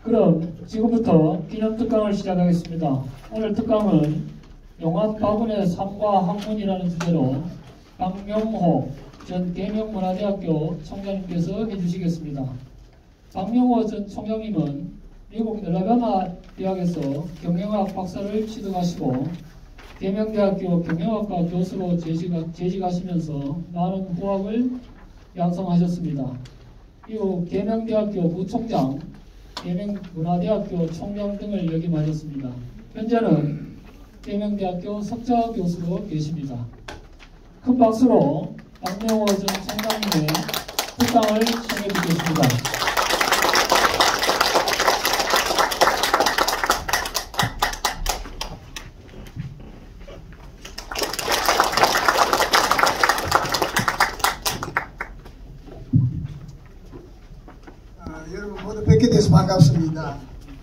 그럼 지금부터 기념특강을 시작하겠습니다. 오늘 특강은 용암 바구니의 삶과 학문이라는 주제로 박명호 전 계명문화대학교 총장님께서 해주시겠습니다. 박명호 전 총장님은 미국 엘라바마 대학에서 경영학 박사를 취득하시고 계명대학교 경영학과 교수로 재직하시면서 많은 후학을 양성하셨습니다. 이후 계명대학교 부총장, 계명문화대학교 총장 등을 역임하셨습니다. 현재는 계명대학교 석좌 교수로 계십니다. 큰 박수로 박명호 전 총장님의 특강을 청해 듣겠습니다. 여러분 모두 뵙게 돼서 반갑습니다.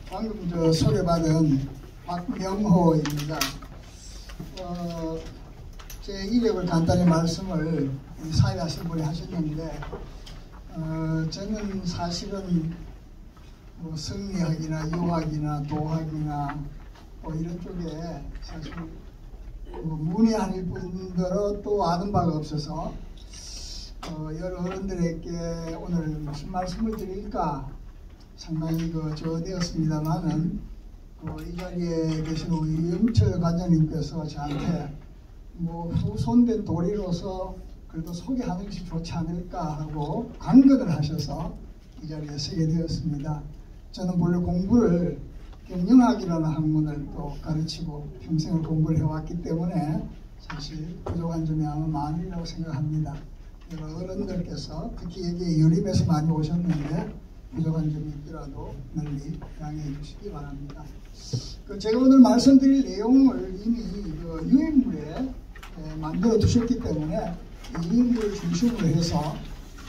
방금 소개받은 박명호입니다. 제 이력을 간단히 말씀을 사회하신 분이 하셨는데, 저는 사실은 뭐 성리학이나 유학이나 도학이나 뭐 이런 쪽에 사실 문이 아닐 뿐더러 또 아는 바가 없어서 여러 어른들에게 오늘 무슨 말씀을 드릴까 상당히 저되었습니다만은 이 자리에 계신 우리 영철 관장님께서 저한테 뭐 후손된 도리로서 그래도 소개하는 것이 좋지 않을까 하고 관건을 하셔서 이 자리에 서게 되었습니다. 저는 본래 공부를 경영학이라는 학문을 또 가르치고 평생을 공부를 해왔기 때문에 사실 부족한 점이 아마 많으리라고 생각합니다. 여러 어른들께서 특히 여기에 유림에서 많이 오셨는데 부족한 점이 있더라도 널리 양해해 주시기 바랍니다. 제가 오늘 말씀드릴 내용을 이미 유인물에 만들어 두셨기 때문에 이 유인물을 중심으로 해서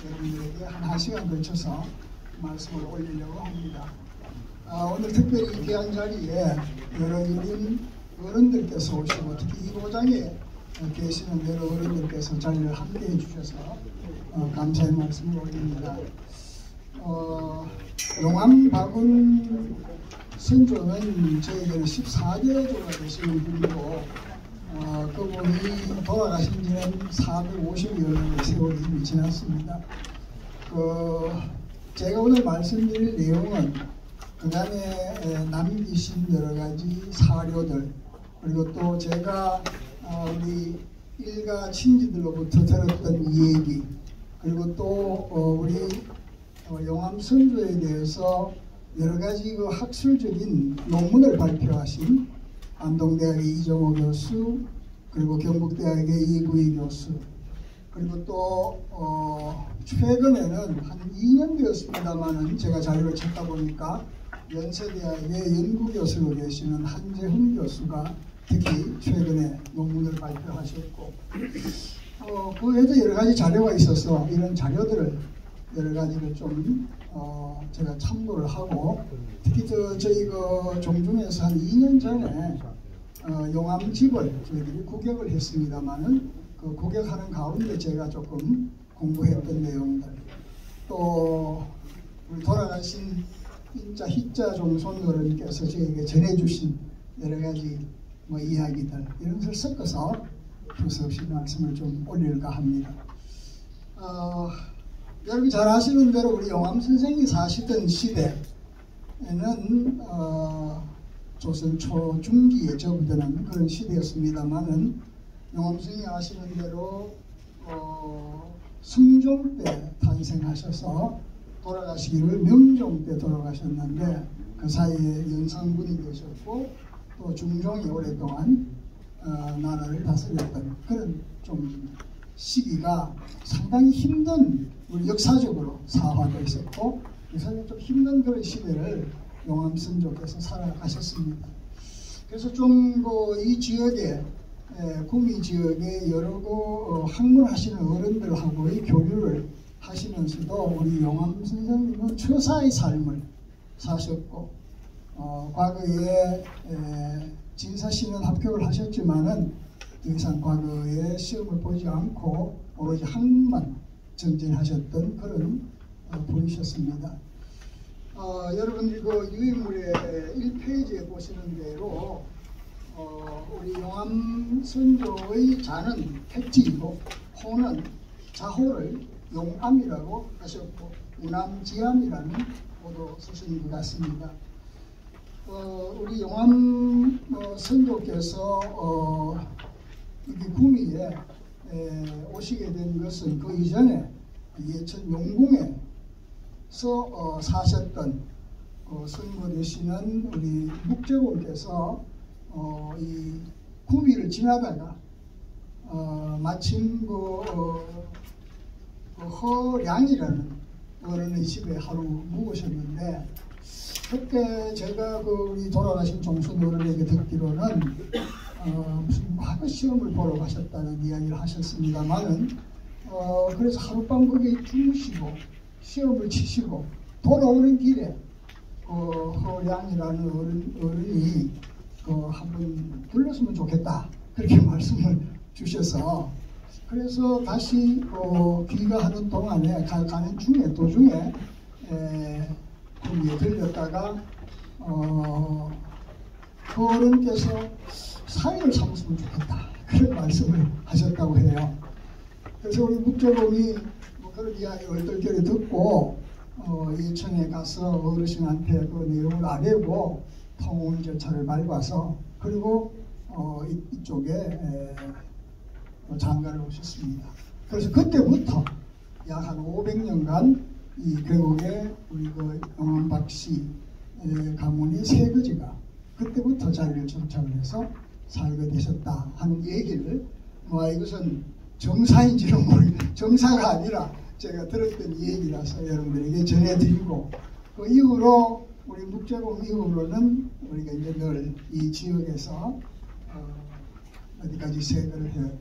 여러분들에게 한 1시간 걸쳐서 말씀을 올리려고 합니다. 오늘 특별히 이 귀한 자리에 여러 유림 어른들께서 오시고 특히 이 도장에 계시는 여러 어른들께서 자리를 함께해 주셔서 감사의 말씀을 올립니다. 용암 바군 선조는 저에게는 14대조가 되시는 분이고 그분이 돌아가신 지는 450여년의 세월이 이미 지났습니다. 제가 오늘 말씀드릴 내용은 그간에 남기신 여러 가지 사료들, 그리고 또 제가 우리 일가 친지들로부터 들었던 얘기, 그리고 또 우리 용암 선조에 대해서 여러 가지 학술적인 논문을 발표하신 안동대학의 이정호 교수, 그리고 경북대학의 이구희 교수, 그리고 또 최근에는 한 2년 되었습니다만은 제가 자료를 찾다 보니까 연세대학의 연구교수로 계시는 한재훈 교수가 특히 최근에 논문을 발표하셨고 그 외에도 여러 가지 자료가 있어서 이런 자료들을 여러 가지를 좀 제가 참고를 하고 특히 저희 종중에서 한 2년 전에 용암집을 저희들이 구경을 했습니다만은 그 구경하는 가운데 제가 조금 공부했던 내용들, 또 우리 돌아가신 인자 희자 종손어른께서 저에게 전해주신 여러 가지 이야기들, 이런 것을 섞어서 두서없이 말씀을 좀 올릴까 합니다. 여러분 잘 아시는 대로 우리 용암 선생이 사시던 시대에는 조선 초중기에 접어드는 그런 시대였습니다만은 용암 선생이 아시는 대로 승종 때 탄생하셔서 돌아가시기를 명종 때 돌아가셨는데 그 사이에 연산군이 되셨고 또 중종이 오랫동안 나라를 다스렸던 그런 좀 시기가 상당히 힘든, 우리 역사적으로 사화도 있었고 역사적으로 좀 힘든 그런 시대를 용암 선조께서 살아가셨습니다. 그래서 좀 이 지역에 구미 지역에 여러 학문하시는 어른들하고의 교류를 하시면서도 우리 용암 선생님은 처사의 삶을 사셨고 과거에 진사시는 합격을 하셨지만은 더 이상 과거에 시험을 보지 않고 오로지 학문만 전진하셨던 그런 분이셨습니다. 여러분들이 그 유인물의 1페이지에 보시는 대로 우리 용암 선조의 자는 택지이고 호는 자호를 용암이라고 하셨고 우남지암이라는 호도 쓰신 것 같습니다. 우리 용암 선조께서 여기 구미에 오시게 된 것은 그 이전에 예천 용궁에서 사셨던 선고 되시는 우리 묵제공께서 이 구미를 지나다가 마침 그 허량이라는 어른의 집에 하루 묵으셨는데 그때 제가 그 우리 돌아가신 종순 어른에게 듣기로는 무슨 과거 시험을 보러 가셨다는 이야기를 하셨습니다만은 그래서 하룻밤 거기 주무시고 시험을 치시고 돌아오는 길에 허량이라는 어른이 한번 들렀으면 좋겠다 그렇게 말씀을 주셔서 그래서 다시 귀가하는 동안에 가는 중에 도중에 거기에 들렸다가 그 어른께서 사인을 삼으시면 좋겠다 그런 말씀을 하셨다고 해요. 그래서 우리 묵조공이 그런 이야기 얼떨결에 듣고 예천에 가서 어르신한테 그 내용을 아뢰고 통혼 절차를 밟아서 그리고 이쪽에 장가를 오셨습니다. 그래서 그때부터 약 한 500년간 이 계곡에 우리 그 영암박씨 가문이 세 거지가 그때부터 자리를 정착을 해서 살게 되셨다 하는 얘기를 이것은 정사인지는 정사가 아니라 제가 들었던 얘기라서 여러분들에게 전해드리고 그 이후로 우리 묵제공 이후로는 우리가 이제 늘 이 지역에서 어디까지 세거를 해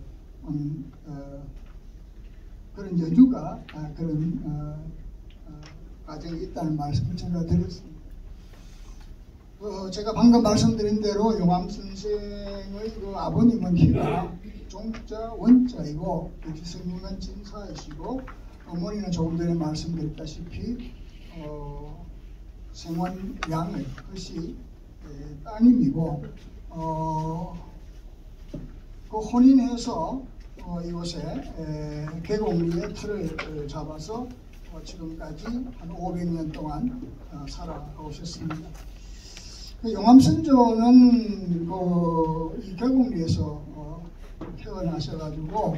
그런 여주가 그런 과정이 있다는 말씀을 제가 드렸습니다. 제가 방금 말씀드린 대로 용암 선생의 그 아버님은 희가 종자 원자이고 기성님은 진사이시고 어머니는 조금 전에 말씀드렸다시피 생원양의 그것이 따님이고 그 혼인해서 이곳에 계곡리에 틀을 잡아서 지금까지 한 500년 동안 살아오셨습니다. 그 용암선조는 이 계곡리에서 태어나셔가지고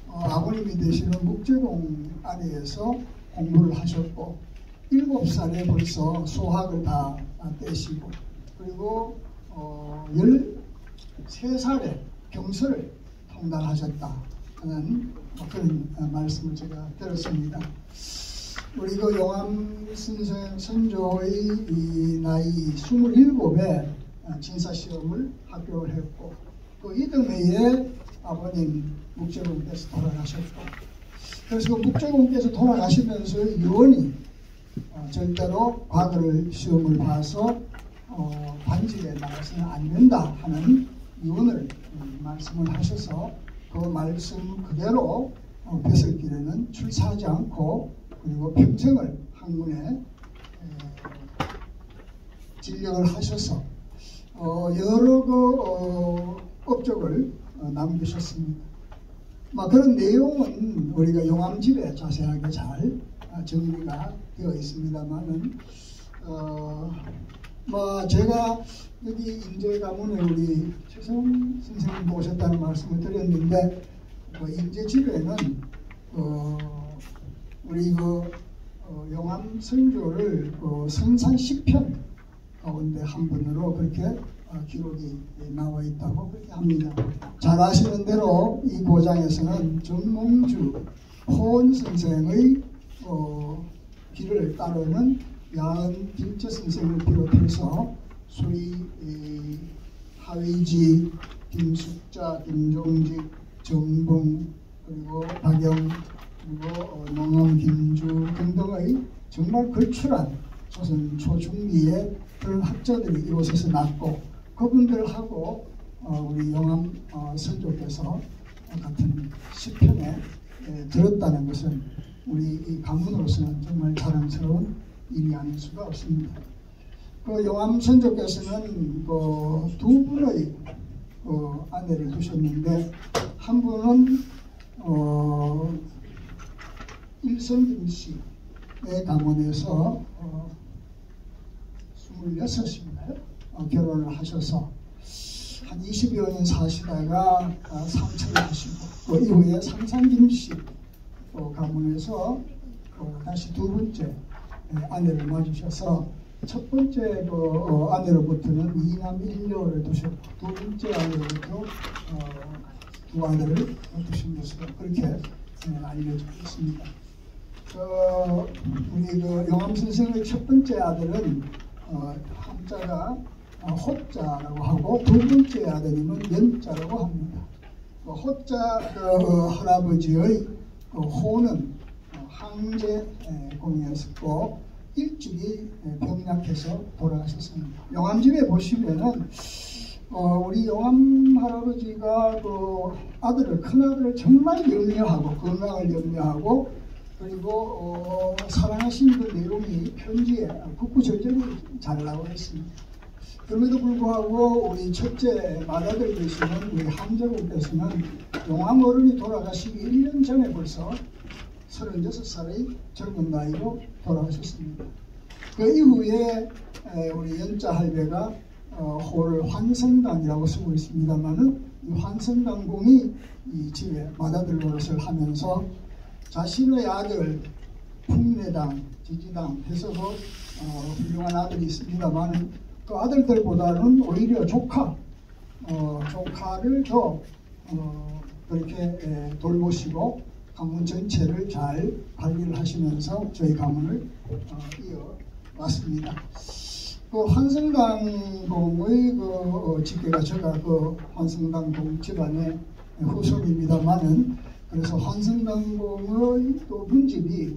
아버님이 되시는 묵제공 아래에서 공부를 하셨고 7살에 벌써 수학을 다 떼시고 그리고 13살에 경서를 통달하셨다 하는 그런 말씀을 제가 들었습니다. 우리 그 용암 선조의 이 나이 27에 진사시험을 합격을 했고 그 이듬해에 아버님 묵제공께서 돌아가셨고 그래서 그 묵제공께서 돌아가시면서 유언이 절대로 과거를 시험을 봐서 반지에 나가서는 안 된다 하는 유언을 말씀을 하셔서 그 말씀 그대로 벼슬길에는 출사하지 않고 그리고 평생을 학문에 진력을 하셔서 여러 그 업적을 남기셨습니다. 그런 내용은 우리가 용암집에 자세하게 잘 정리가 되어 있습니다만은 제가 여기 인제 가문에 우리 최성 선생님 오셨다는 말씀을 드렸는데 인제집에는 우리 용암 선조를 선산 10편 가운데 한 분으로 그렇게 기록이 나와 있다고 그렇게 합니다. 잘 아시는 대로 이 고장에서는 정몽주 호은 선생의 길을 따르는 야은 김제 선생을 비롯해서 소위 하위지, 김숙자, 김종직, 정봉 그리고 박영 그리고 농엄, 김주 등등의 정말 걸출한 조선 초중기에 그런 학자들이 이곳에서 났고 그분들하고 우리 영암 선조께서 같은 시편에 들었다는 것은 우리 이 가문으로서는 정말 자랑스러운 일이 아닐 수가 없습니다. 그 영암 선조께서는 두 분의 아내를 두셨는데 한 분은 일성김 씨의 가문에서 26인가요? 결혼을 하셔서 한 20여 년 사시다가 상처를 하시고 그 이후에 삼상김 씨 가문에서 다시 두 번째 아내를 맞으셔서 첫 번째 아내로부터는 2남 1녀를 두셨고 두 번째 아내로부터 두 아들을 두신 것으로 그렇게 알려져 있습니다. 우리 영암 선생의 첫 번째 아들은 한자가 호자라고 하고 두 번째 아드님은 연자라고 합니다. 호자 할아버지의 호는 항제 공이었고 일찍이 병약해서 돌아가셨습니다. 영암집에 보시면은 우리 영암 할아버지가 큰 아들을 정말 염려하고 건강을 염려하고 그리고 사랑하시는 그 내용이 편지에 구구절절히 잘 나와 있습니다. 그럼에도 불구하고 우리 첫째 맏아들 되시는 우리 함재국께서는 영암 어른이 돌아가시기 1년 전에 벌써 36살의 젊은 나이로 돌아가셨습니다. 그 이후에 우리 연자 할배가 호를 환성당이라고 쓰고 있습니다만은 이 환성당공이 이 집에 맏아들 노릇을 하면서 자신의 아들 풍내당, 지지당 해서도 훌륭한 아들이 있습니다만은 그 아들들보다는 오히려 조카를 더 그렇게 돌보시고 가문 전체를 잘 관리를 하시면서 저희 가문을 이어왔습니다. 그 환성당공의 직계가 제가 환성당공 집안의 후손입니다만은 그래서 환성당공의 또 문집이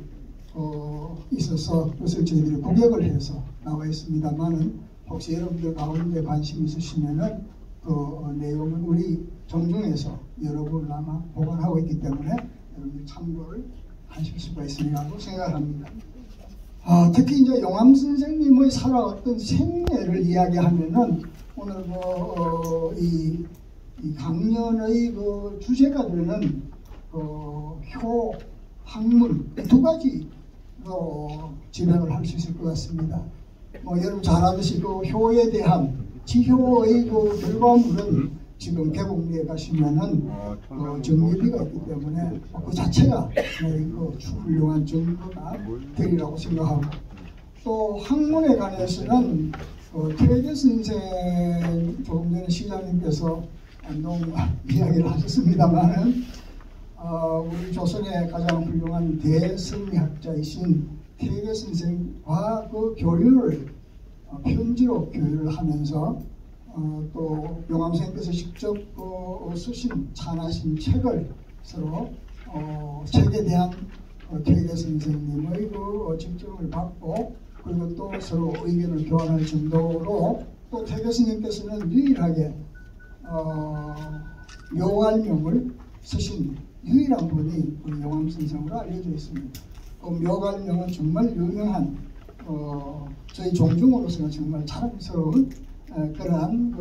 있어서 그것을 저희들이 구격을 해서 나와 있습니다만은 혹시 여러분들 가운데 관심 있으시면은 그 내용은 우리 정중에서 여러분 아마 보관하고 있기 때문에 여러분들 참고를 하실 수가 있으리라고 생각합니다. 특히 이제 영암 선생님의 살아왔던 생애를 이야기하면은 오늘 이 강연의 주제가 되는 효, 학문 두 가지 진행을 할 수 있을 것 같습니다. 여러분 잘 아듯이 효에 대한 지효의 결과물은 지금 개봉리에 가시면은 정리비가 있기 때문에 그 자체가 훌륭한 정보가 되리라고 생각하고 또 학문에 관해서는 퇴계 선생 조금 전에 시장님께서 너무 이야기를 하셨습니다만은 우리 조선의 가장 훌륭한 대성리학자이신 퇴계 선생과 그 교류를 편지로 교류를 하면서 또 영암 선생님께서 직접 쓰신 찬하신 책을 서로 책에 대한 퇴계 선생님의 집중을 받고 그리고 또 서로 의견을 교환할 정도로 또 퇴계 선생님께서는 유일하게 묘갈명을 쓰신 유일한 분이 우리 영암 선생으로 알려져 있습니다. 그 묘갈명은 정말 유명한 저희 종중으로서는 정말 자랑스러운 그러한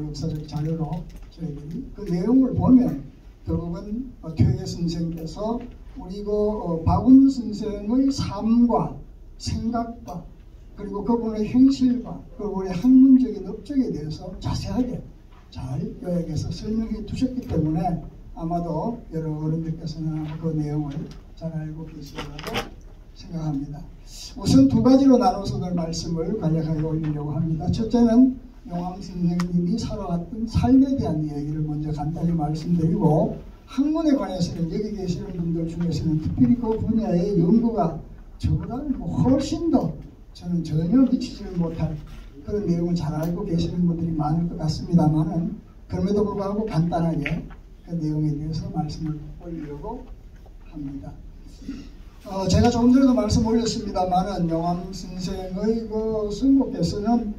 역사적 자료로 저희들이 그 내용을 보면 결국은 퇴계 선생께서 우리 박운 선생의 삶과 생각과 그리고 그분의 행실과 그분의 학문적인 업적에 대해서 자세하게 잘 요약해서 설명해 두셨기 때문에 아마도 여러 어른들께서는 그 내용을 잘 알고 계시리라고 생각합니다. 우선 두 가지로 나눠서 그 말씀을 간략하게 올리려고 합니다. 첫째는 영암 선생님이 살아왔던 삶에 대한 이야기를 먼저 간단히 말씀드리고 학문에 관해서는 여기 계시는 분들 중에서는 특별히 그 분야의 연구가 저보다는 훨씬 더 저는 전혀 미치지를 못할 그런 내용을 잘 알고 계시는 분들이 많을 것 같습니다만은 그럼에도 불구하고 간단하게 그 내용에 대해서 말씀을 올리려고 합니다. 제가 조금 전에도 말씀 올렸습니다만은 용암 선생의 그 선고께서는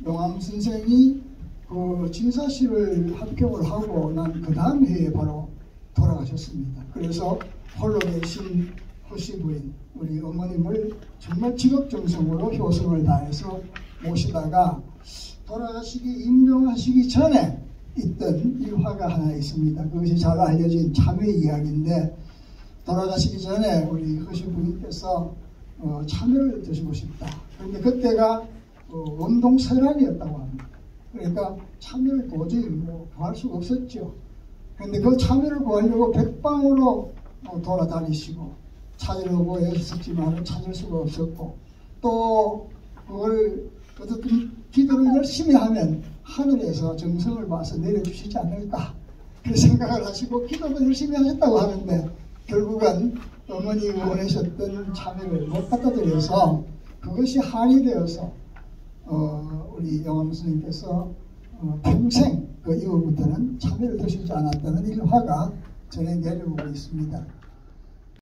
용암 선생이 그 진사시를 합격을 하고 난 그 다음 해에 바로 돌아가셨습니다. 그래서 홀로 계신 허씨 부인 우리 어머님을 정말 직업정성으로 효성을 다해서 모시다가 돌아가시기 임종하시기 전에 있던 일화가 하나 있습니다. 그것이 잘 알려진 참회 이야기인데 돌아가시기 전에 우리 허씨 부인께서 참외를 드시고 싶다. 그런데 그때가 원동설날이었다고 합니다. 그러니까 참외를 도저히 구할 수가 없었죠. 그런데 그 참외를 구하려고 백방으로 돌아다니시고 찾으려고 애썼지만 찾을 수가 없었고 또 그걸 어떻게 기도를 열심히 하면 하늘에서 정성을 봐서 내려주시지 않을까 그런 생각을 하시고 기도도 열심히 하셨다고 하는데 결국은 어머니가 원하셨던 참외를 못 갖다 드려서 그것이 한이 되어서 우리 영암 스님께서 평생 그 이후부터는 참외를 드시지 않았다는 일화가 전해 내려오고 있습니다.